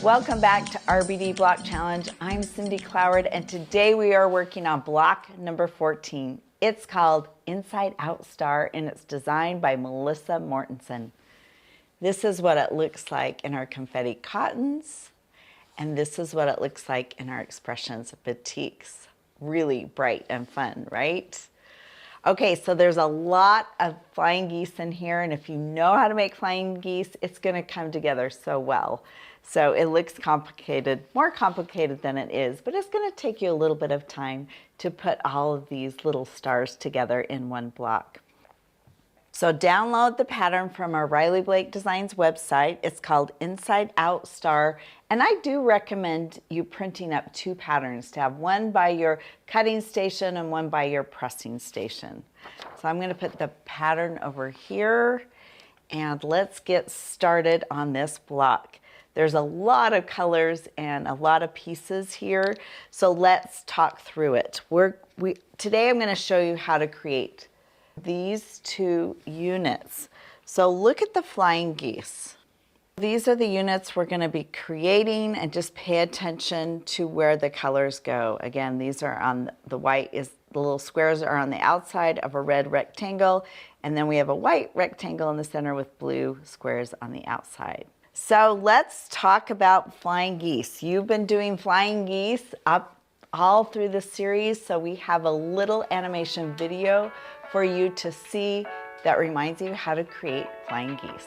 Welcome back to RBD Block Challenge. I'm Cindy Cloward, and today we are working on block number 14. It's called Inside Out Star, and it's designed by Melissa Mortenson. This is what it looks like in our confetti cottons, and this is what it looks like in our expressions batiks. Really bright and fun, right? Okay, so there's a lot of flying geese in here, and if you know how to make flying geese, it's gonna come together so well. So it looks complicated, more complicated than it is, but it's gonna take you a little bit of time to put all of these little stars together in one block. So download the pattern from our Riley Blake Designs website. It's called Inside Out Star. And I do recommend you printing up two patterns, to have one by your cutting station and one by your pressing station. So I'm gonna put the pattern over here and let's get started on this block. There's a lot of colors and a lot of pieces here. So let's talk through it. Today I'm gonna show you how to create these two units. So look at the flying geese. These are the units we're going to be creating, and just pay attention to where the colors go. Again, these are on the white, the little squares are on the outside of a red rectangle, and then we have a white rectangle in the center with blue squares on the outside. So let's talk about flying geese. You've been doing flying geese up all through the series, so we have a little animation video for you to see that reminds you how to create flying geese.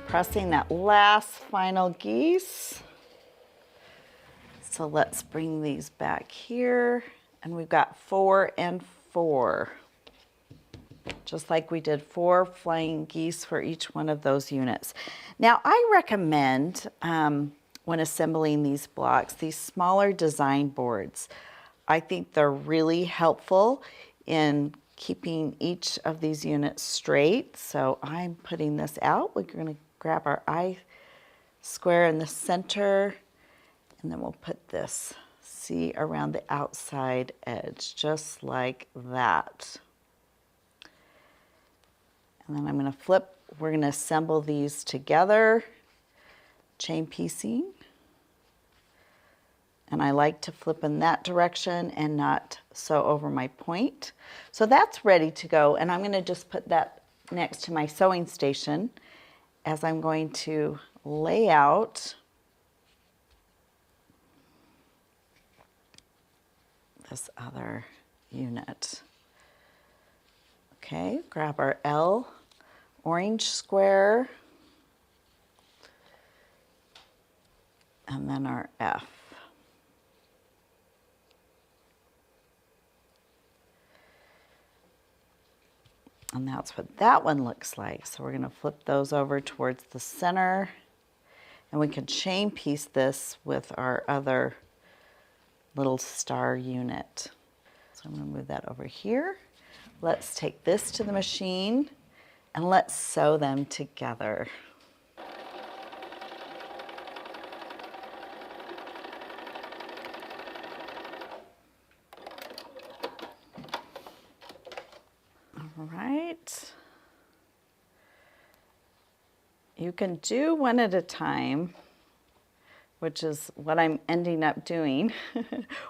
Pressing that last final geese. So let's bring these back here, and we've got 4 and 4. Just like we did 4 flying geese for each one of those units. Now I recommend, when assembling these blocks, these smaller design boards. I think they're really helpful in keeping each of these units straight. So I'm putting this out. We're gonna grab our I square in the center, and then we'll put this C around the outside edge, just like that. And then I'm gonna flip, we're gonna assemble these together, chain piecing. And I like to flip in that direction and not sew over my point. So that's ready to go, and I'm gonna just put that next to my sewing station as I'm going to lay out this other unit. Okay, grab our L orange square, and then our F. And that's what that one looks like. So we're gonna flip those over towards the center, and we can chain piece this with our other little star unit. So I'm gonna move that over here. Let's take this to the machine and let's sew them together. All right. You can do one at a time, which is what I'm ending up doing,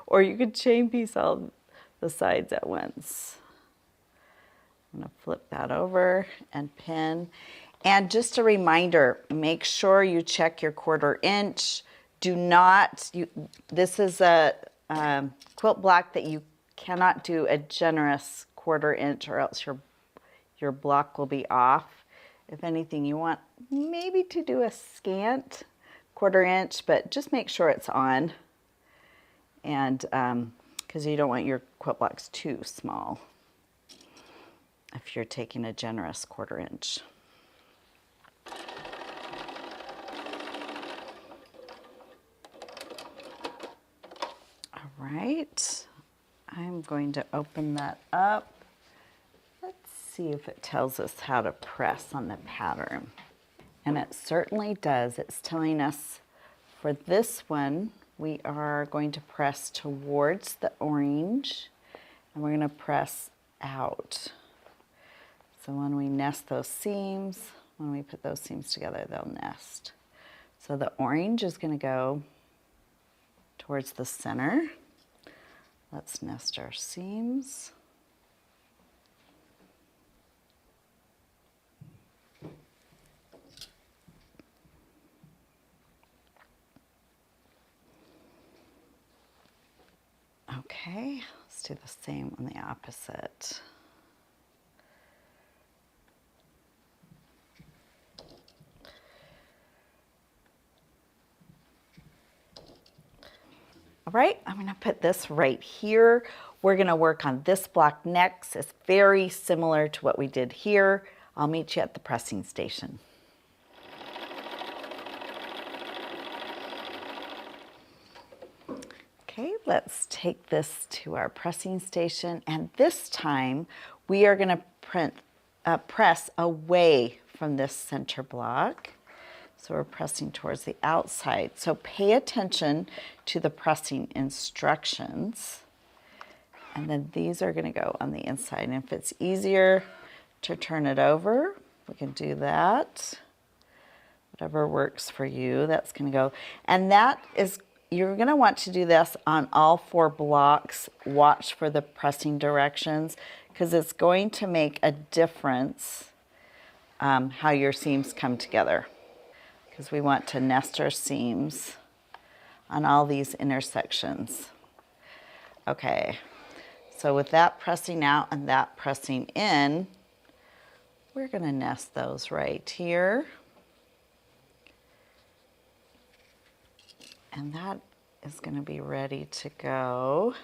or you could chain piece all the sides at once. I'm gonna flip that over and pin. And just a reminder, make sure you check your 1/4 inch. Do not, this is a quilt block that you cannot do a generous 1/4 inch, or else your block will be off. If anything, you want maybe to do a scant 1/4 inch, but just make sure it's on, and because you don't want your quilt blocks too small if you're taking a generous 1/4 inch. right, I'm going to open that up. Let's see if it tells us how to press on the pattern. And it certainly does. It's telling us for this one, we are going to press towards the orange and we're going to press out. So when we nest those seams, when we put those seams together, they'll nest. So the orange is going to go towards the center. Let's nest our seams. Okay, let's do the same on the opposite. All right, I'm going to put this right here. We're going to work on this block next. It's very similar to what we did here. I'll meet you at the pressing station. Okay, let's take this to our pressing station, and this time we are going to press away from this center block. So we're pressing towards the outside. So pay attention to the pressing instructions. And then these are going to go on the inside. And if it's easier to turn it over, we can do that. Whatever works for you, that's going to go. And that is, you're going to want to do this on all 4 blocks. Watch for the pressing directions because it's going to make a difference how your seams come together. Because we want to nest our seams on all these intersections. Okay, so with that pressing out and that pressing in, we're going to nest those right here. And that is going to be ready to go.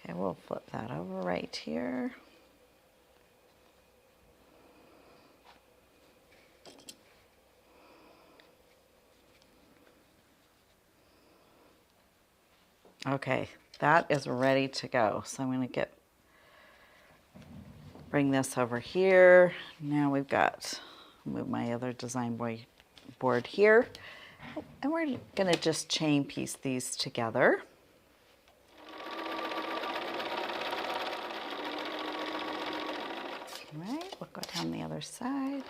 Okay, we'll flip that over right here. Okay, that is ready to go. So I'm going to bring this over here. Now we've got, move my other design board here. And we're going to just chain piece these together. All right, we'll go down the other side.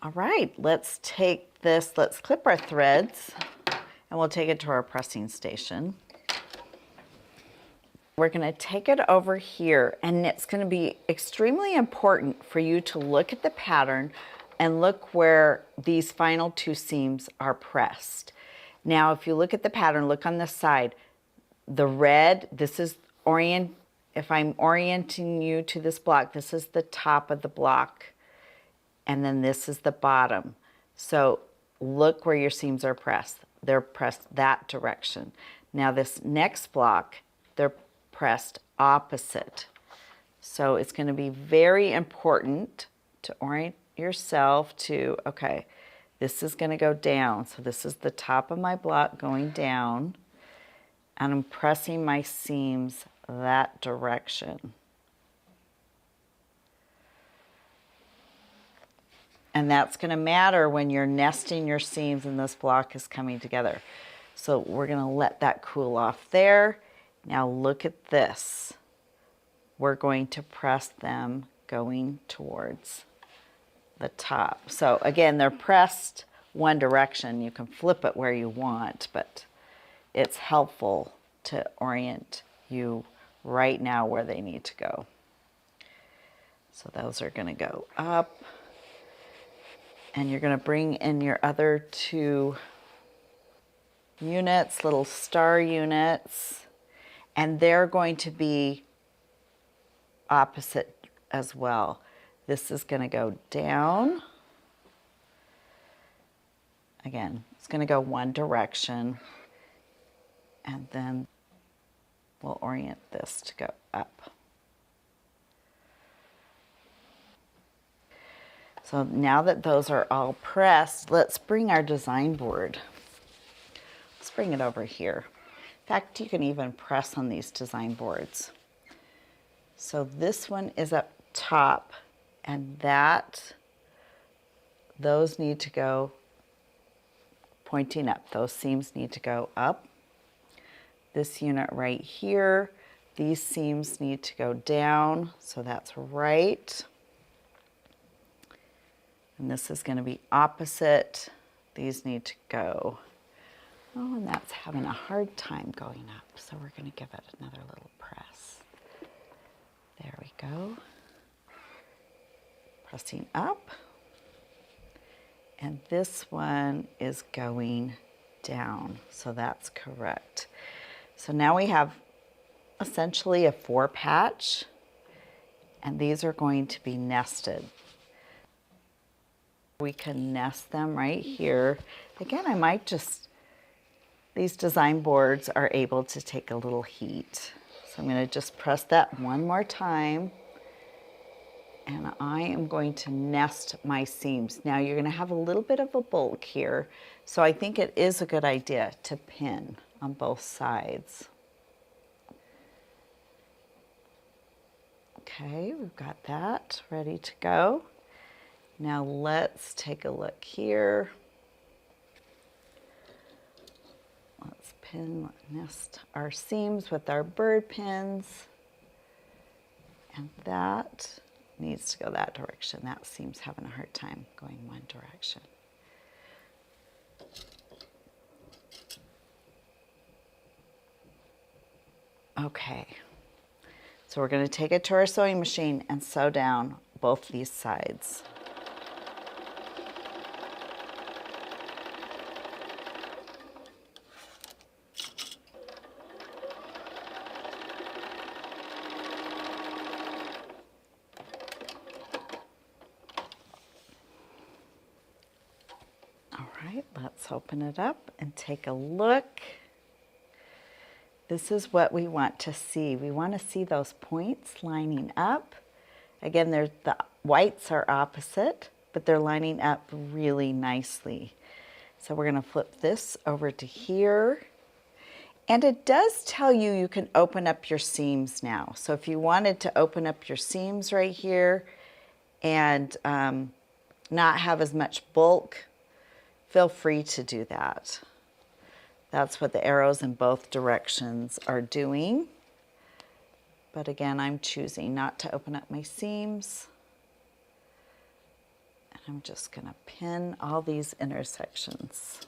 All right, let's take this, let's clip our threads, and we'll take it to our pressing station. We're going to take it over here, and it's going to be extremely important for you to look at the pattern and look where these final 2 seams are pressed. Now, if you look at the pattern, look on the side. The red, this is if I'm orienting you to this block, this is the top of the block, and then this is the bottom. So look where your seams are pressed. They're pressed that direction. Now this next block, they're pressed opposite. So it's going to be very important to orient yourself to, okay, this is going to go down. So this is the top of my block going down, and I'm pressing my seams that direction. And that's going to matter when you're nesting your seams and this block is coming together. So we're going to let that cool off there. Now look at this. We're going to press them going towards the top. So again, they're pressed one direction. You can flip it where you want, but it's helpful to orient you right now where they need to go. So those are going to go up. And you're going to bring in your other 2 units, little star units, and they're going to be opposite as well. This is going to go down. Again, it's going to go one direction, and then we'll orient this to go up. So now that those are all pressed, let's bring our design board. Let's bring it over here. In fact, you can even press on these design boards. So this one is up top, and those need to go pointing up. Those seams need to go up. This unit right here, these seams need to go down, so that's right. And this is going to be opposite. These need to go. Oh, and that's having a hard time going up, so we're going to give it another little press. There we go. Pressing up. And this one is going down, so that's correct. So now we have essentially a 4-patch, and these are going to be nested. We can nest them right here. Again, I might just, these design boards are able to take a little heat. So I'm going to just press that one more time, and I am going to nest my seams. Now you're going to have a little bit of a bulk here, so I think it is a good idea to pin on both sides. Okay, we've got that ready to go. Now let's take a look here. Let's nest our seams with our bird pins. And that needs to go that direction. That seam's having a hard time going one direction. Okay, so we're going to take it to our sewing machine and sew down both these sides. All right, let's open it up and take a look. This is what we want to see. We want to see those points lining up. Again, the whites are opposite, but they're lining up really nicely. So we're going to flip this over to here. And it does tell you you can open up your seams now. So if you wanted to open up your seams right here and not have as much bulk, feel free to do that. That's what the arrows in both directions are doing. But again, I'm choosing not to open up my seams. And I'm just going to pin all these intersections,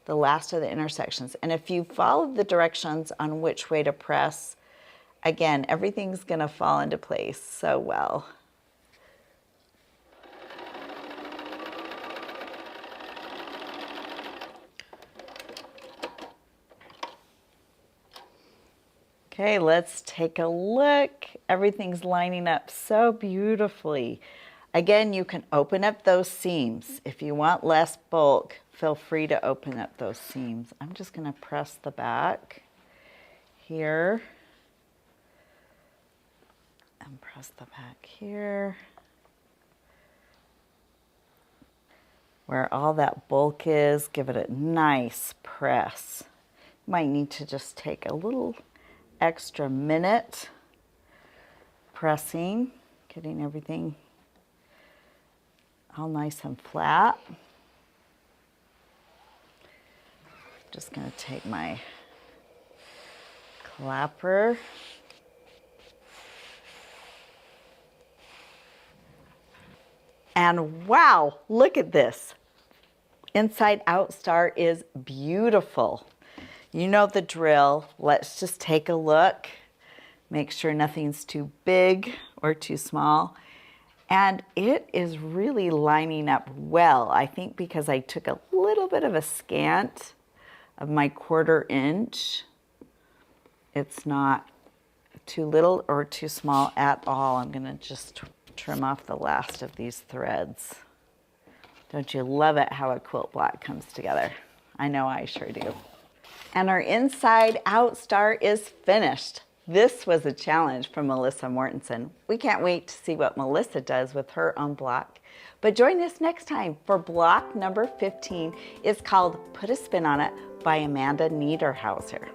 the last of the intersections. And if you follow the directions on which way to press, again, everything's going to fall into place so well. Okay, let's take a look. Everything's lining up so beautifully. Again, you can open up those seams. If you want less bulk, feel free to open up those seams. I'm just going to press the back here. And press the back here. Where all that bulk is, give it a nice press. You might need to just take a little extra minute pressing, getting everything all nice and flat. Just going to take my clapper and wow, look at this. Inside Out Star is beautiful. You know the drill. Let's just take a look. Make sure nothing's too big or too small. And it is really lining up well. I think because I took a little bit of a scant of my 1/4 inch. It's not too little or too small at all. I'm gonna just trim off the last of these threads. Don't you love it how a quilt block comes together? I know I sure do. And our inside out star is finished. This was a challenge from Melissa Mortenson. We can't wait to see what Melissa does with her own block. But join us next time for block number 15. It's called Put a Spin on It by Amanda Niederhauser.